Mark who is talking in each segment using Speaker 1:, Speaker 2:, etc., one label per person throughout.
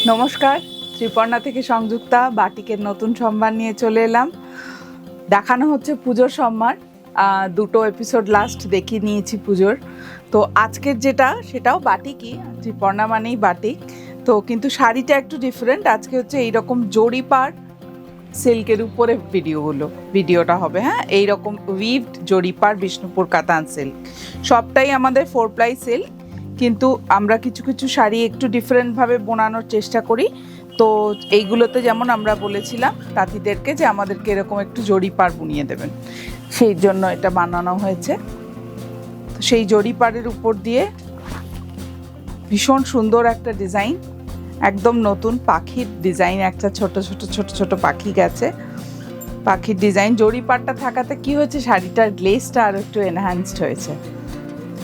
Speaker 1: নমস্কার, ত্রিপর্ণা থেকে সংযুক্তা বাটিকের নতুন সম্মান নিয়ে চলে এলাম। দেখানো হচ্ছে পুজোর সম্মান। দুটো এপিসোড লাস্ট দেখিয়ে নিয়েছি পুজোর। তো আজকের সেটাও বাটিকই, ত্রিপর্ণা মানেই বাটিক। তো কিন্তু শাড়িটা একটু ডিফারেন্ট। আজকে হচ্ছে এইরকম জরিপার সিল্কের উপরে ভিডিওটা হবে। হ্যাঁ, এইরকম উইভড জরিপার বিষ্ণুপুর কাতান সিল্ক, সবটাই আমাদের 4 প্লাই সিল্ক, কিন্তু আমরা কিছু কিছু শাড়ি একটু ডিফারেন্টভাবে বোনানোর চেষ্টা করি। তো এইগুলোতে যেমন আমরা বলেছিলাম তাঁতিদেরকে যে আমাদেরকে এরকম একটু জরিপার বুনিয়ে দেবেন, সেই জন্য এটা বানানো হয়েছে। তো সেই জরিপারের উপর দিয়ে ভীষণ সুন্দর একটা ডিজাইন, একদম নতুন পাখির ডিজাইন, একটা ছোট ছোট ছোট ছোট পাখি গেছে, পাখির ডিজাইন। জরিপারটা থাকাতে কি হয়েছে, শাড়িটার গ্লেজটা আরও একটু এনহ্যান্সড হয়েছে।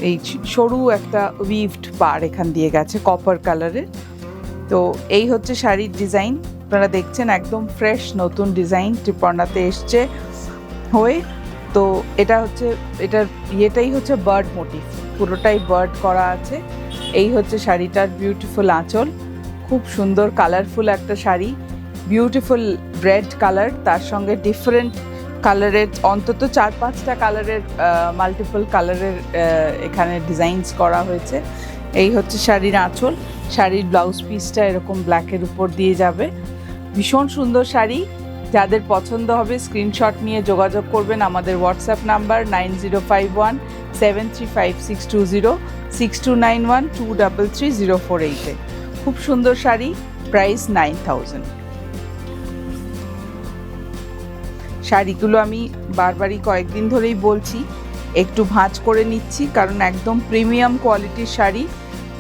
Speaker 1: এই সরু একটা উইভড পার এখান দিয়ে গেছে কপার কালারের। তো এই হচ্ছে শাড়ির ডিজাইন, আপনারা দেখছেন একদম ফ্রেশ নতুন ডিজাইন ত্রিপর্ণাতে এসছে হয়ে। তো এটাই হচ্ছে বার্ড মোটিভ, পুরোটাই বার্ড করা আছে। এই হচ্ছে শাড়িটার বিউটিফুল আঁচল, খুব সুন্দর কালারফুল একটা শাড়ি, বিউটিফুল রেড কালার, তার সঙ্গে ডিফারেন্ট কালারের অন্তত 4-5টা কালারের মাল্টিপল কালারের এখানে ডিজাইনস করা হয়েছে। এই হচ্ছে শাড়ির আঁচল। শাড়ির ব্লাউজ পিসটা এরকম ব্ল্যাকের উপর দিয়ে যাবে। ভীষণ সুন্দর শাড়ি, যাদের পছন্দ হবে স্ক্রিনশট নিয়ে যোগাযোগ করবেন আমাদের হোয়াটসঅ্যাপ নাম্বার 9051735620 6291233048-এ। খুব সুন্দর শাড়ি, প্রাইস 9000। শাড়িগুলো আমি বারবারই কয়েকদিন ধরেই বলছি, একটু ভাঁজ করে নিচ্ছি, কারণ একদম প্রিমিয়াম কোয়ালিটির শাড়ি।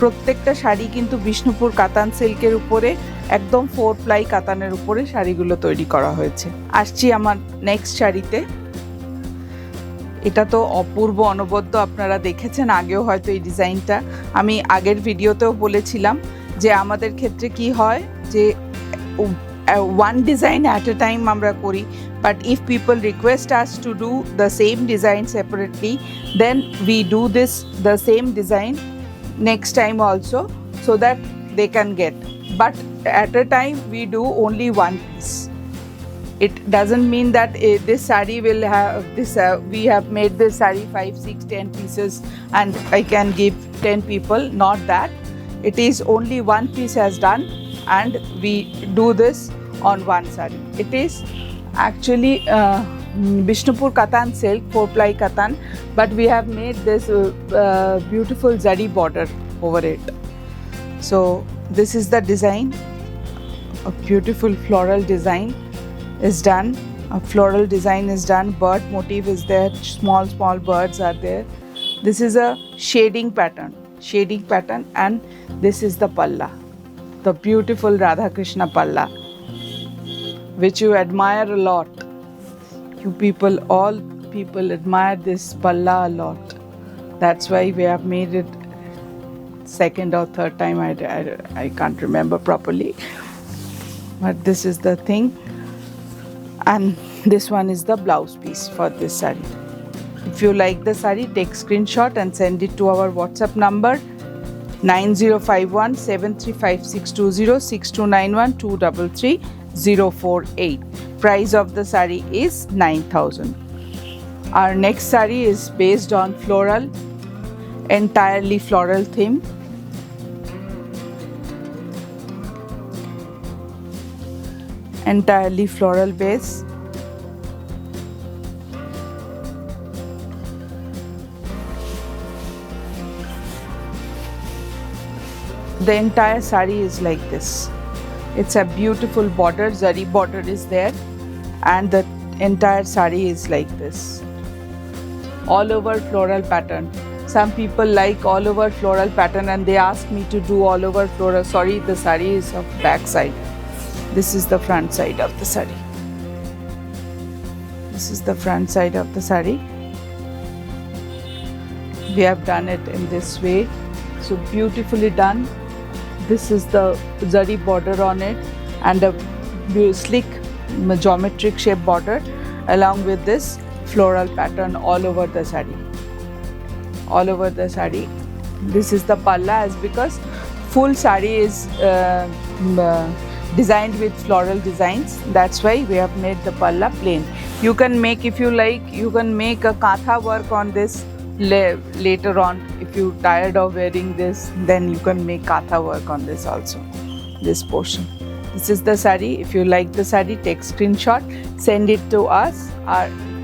Speaker 1: প্রত্যেকটা শাড়ি কিন্তু বিষ্ণুপুর কাতান সিল্কের উপরে, একদম 4 প্লাই কাতানের উপরে শাড়িগুলো তৈরি করা হয়েছে। আসছি আমার নেক্সট শাড়িতে। এটা তো অপূর্ব অনবদ্য, আপনারা দেখেছেন আগেও হয়তো এই ডিজাইনটা। আমি আগের ভিডিওতেও বলেছিলাম যে আমাদের ক্ষেত্রে কি হয় যে one design at a time আমরা করি, but if people request us to do the same design separately, then we do the same design next time also, so that they can get. But at a time we do only one piece. It doesn't mean that this saree will have this we have made this saree 5, 6, 10 pieces and I can give 10 people. Not that. It is only one piece has done and we do this on one saree. It is actually Bishnupur Katan silk, 4-ply Katan, but we have made this beautiful zari border over it. So this is the design. A beautiful floral design is done. A floral design is done. Bird motif is there. Small birds are there. This is a shading pattern, and this is the palla, the beautiful Radha Krishna palla, which you admire a lot. All people admire this palla a lot. That's why we have made it second or third time. I can't remember properly, but this is the thing. And this one is the blouse piece for this saree. If you like the saree, take screenshot and send it to our WhatsApp number 9051735620 6291233048. Price of the saree is 9000. Our next saree is based on floral, entirely floral theme. Entirely floral base. The entire saree is like this. It's a beautiful border, zari border is there, and the entire saree is like this. All over floral pattern. Some people like all over floral pattern and they ask me to do all over floral. Sorry, the saree is of back side. This is the front side of the saree. This is the front side of the saree. We have done it in this way, so beautifully done. This is the zari border on it and a slick geometric shape border along with this floral pattern all over the saree. All over the saree. This is the palla, as because full sari is designed with floral designs. That's why we have made the palla plain. You can make, if you like, you can make a katha work on this later on. If you tired of wearing this, then you can make katha work on this also, this portion. This is the sari. If you like the sari, take screenshot, send it to us.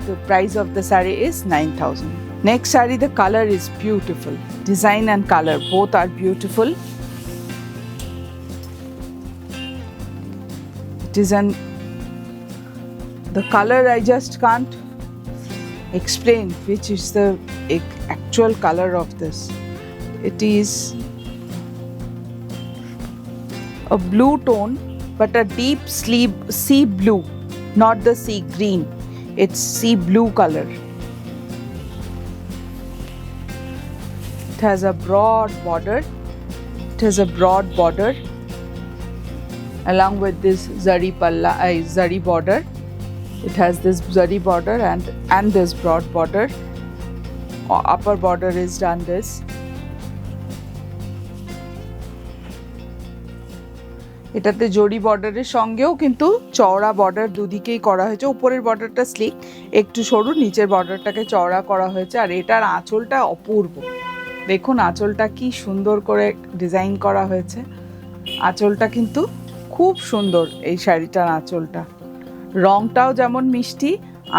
Speaker 1: The price of the sari is 9,000. Next sari, the color is beautiful. Design and color both are beautiful. It is the color I just can't explain which is the actual color of this. It is a blue tone, but a deep sea blue, not the sea green. It's sea blue color. It has a broad border. It has a broad border along with this zari border. It has this zari border and this broad border. Upper border is done this. এটাতে জরি বর্ডারের সঙ্গেও কিন্তু চওড়া border দুদিকেই করা হয়েছে। উপরের বর্ডারটা স্লিক, একটু সরু, নিচের বর্ডারটাকে চওড়া করা হয়েছে। আর এটার আঁচলটা অপূর্ব, দেখুন আঁচলটা কি সুন্দর করে ডিজাইন করা হয়েছে। আঁচলটা কিন্তু খুব সুন্দর, এই শাড়িটার আঁচলটা, রংটাও যেমন মিষ্টি,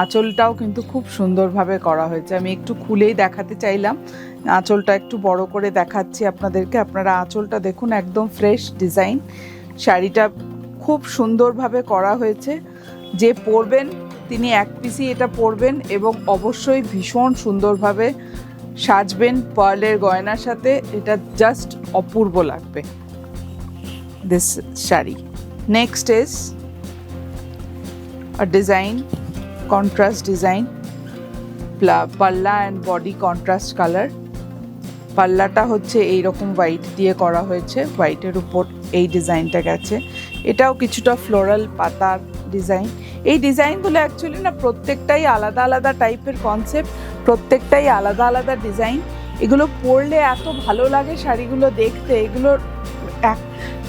Speaker 1: আঁচলটাও কিন্তু খুব সুন্দরভাবে করা হয়েছে। আমি একটু খুলেই দেখাতে চাইলাম, আঁচলটা একটু বড় করে দেখাচ্ছি আপনাদেরকে। আপনারা আঁচলটা দেখুন, একদম ফ্রেশ ডিজাইন। শাড়িটা খুব সুন্দরভাবে করা হয়েছে। যে পরবেন তিনি এক পিসই এটা পরবেন এবং অবশ্যই ভীষণ সুন্দরভাবে সাজবেন পার্লের গয়নার সাথে। এটা জাস্ট অপূর্ব লাগবে this sari. Next is a design, contrast design, palla and body contrast color. পাল্লাটা হচ্ছে এইরকম হোয়াইট দিয়ে করা হয়েছে, হোয়াইটের উপর এই ডিজাইনটা গেছে। এটাও কিছুটা ফ্লোরাল পাতার ডিজাইন। এই ডিজাইনগুলো অ্যাকচুয়ালি না প্রত্যেকটাই আলাদা আলাদা টাইপের কনসেপ্ট, প্রত্যেকটাই আলাদা আলাদা ডিজাইন। এগুলো পরলে এত ভালো লাগে শাড়িগুলো দেখতে, এগুলোর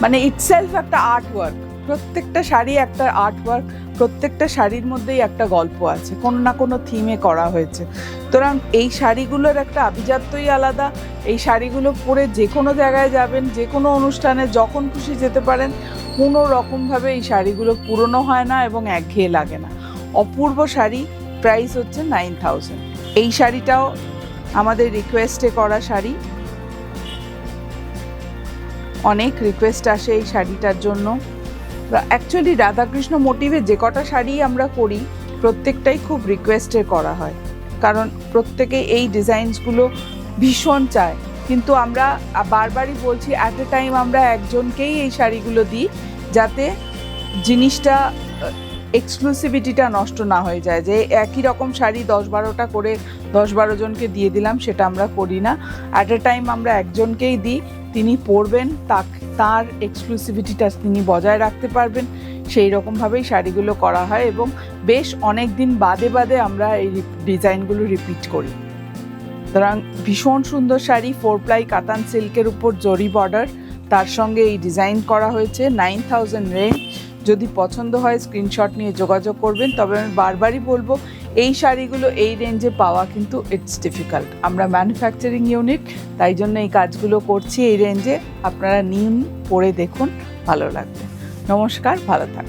Speaker 1: মানে ইটসেলফ একটা আর্ট ওয়ার্ক। প্রত্যেকটা শাড়ি একটা আর্ট ওয়ার্ক, প্রত্যেকটা শাড়ির মধ্যেই একটা গল্প আছে, কোনো না কোনো থিমে করা হয়েছে। সুতরাং এই শাড়িগুলোর একটা আভিজাত্যই আলাদা। এই শাড়িগুলো পরে যে কোনো জায়গায় যাবেন, যে কোনো অনুষ্ঠানে যখন খুশি যেতে পারেন। কোনো রকমভাবে এই শাড়িগুলো পুরনো হয় না এবং একঘেয়ে লাগে না। অপূর্ব শাড়ি, প্রাইস হচ্ছে 9,000। এই শাড়িটাও আমাদের রিকোয়েস্টে করা শাড়ি, অনেক রিকোয়েস্ট আসে এই শাড়িটার জন্য। অ্যাকচুয়ালি রাধাকৃষ্ণ মোটিভে যে কটা শাড়ি আমরা করি প্রত্যেকটাই খুব রিকোয়েস্টে করা হয়, কারণ প্রত্যেকে এই ডিজাইনসগুলো ভীষণ চায়। কিন্তু আমরা বারবারই বলছি, অ্যাট এ টাইম আমরা একজনকেই এই শাড়িগুলো দিই, যাতে জিনিসটা এক্সক্লুসিভিটিটা নষ্ট না হয়ে যায়। যে একই রকম শাড়ি 10-12টা করে 10-12 জনকে দিয়ে দিলাম, সেটা আমরা করি না। অ্যাট এ টাইম আমরা একজনকেই দিই, তিনি পরবেন, তার এক্সক্লুসিভিটিটা তিনি বজায় রাখতে পারবেন, সেই রকমভাবেই শাড়িগুলো করা হয়। এবং বেশ অনেক দিন বাদে বাদে আমরা এই ডিজাইনগুলো রিপিট করি। সুতরাং ভীষণ সুন্দর শাড়ি, 4 ply কাতান সিল্কের উপর জরি বর্ডার, তার সঙ্গে এই ডিজাইন করা হয়েছে। 9,000 রেঞ্জ। যদি পছন্দ হয় স্ক্রিনশট নিয়ে যোগাযোগ করবেন। তবে আমি বারবারই বলবো, এই শাড়িগুলো এই রেঞ্জে পাওয়া কিন্তু ইটস ডিফিকাল্ট। আমরা ম্যানুফ্যাকচারিং ইউনিট, তাই জন্য এই কাজগুলো করছি এই রেঞ্জে। আপনারা নিন, পরে দেখুন, ভালো লাগবে। নমস্কার, ভালো থাকুন।